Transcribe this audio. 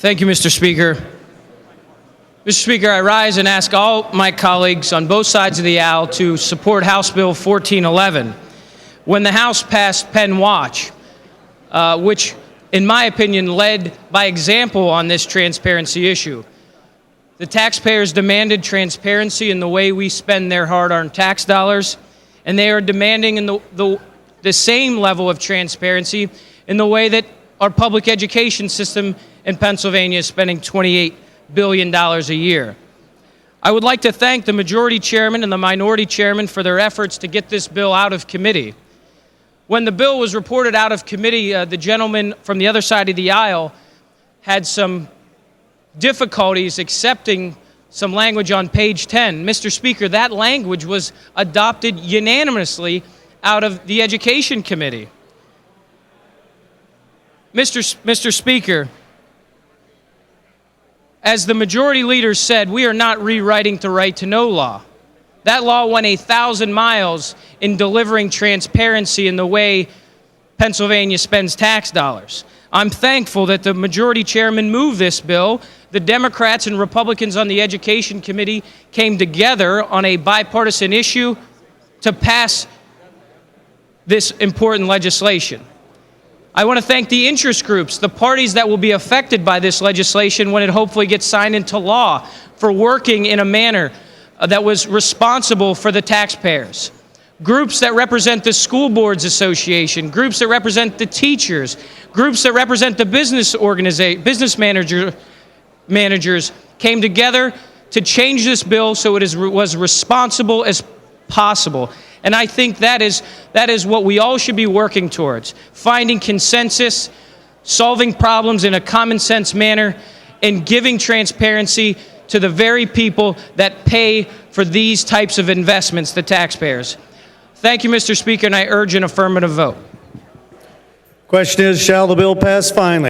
Thank you, Mr. Speaker. Mr. Speaker, I rise and ask all my colleagues on both sides of the aisle to support House Bill 1411. When the House passed SchoolWATCH, which, in my opinion, led by example on this transparency issue, the taxpayers demanded transparency in the way we spend their hard-earned tax dollars, and they are demanding the same level of transparency in the way that our public education system in Pennsylvania is spending $28 billion a year. I would like to thank the majority chairman and the minority chairman for their efforts to get this bill out of committee. When the bill was reported out of committee, the gentleman from the other side of the aisle had some difficulties accepting some language on page 10. Mr. Speaker, that language was adopted unanimously out of the Education Committee. Mr. Speaker, as the majority leader said, we are not rewriting the right to know law. That law went 1,000 miles in delivering transparency in the way Pennsylvania spends tax dollars. I'm thankful that the majority chairman moved this bill. The Democrats and Republicans on the Education Committee came together on a bipartisan issue to pass this important legislation. I want to thank the interest groups, the parties that will be affected by this legislation when it hopefully gets signed into law, for working in a manner that was responsible for the taxpayers. Groups that represent the School Boards Association, groups that represent the teachers, groups that represent the business managers came together to change this bill so it was responsible as possible. And I think that is what we all should be working towards, finding consensus, solving problems in a common sense manner, and giving transparency to the very people that pay for these types of investments, the taxpayers. Thank you, Mr. Speaker, and I urge an affirmative vote. Question is, shall the bill pass finally?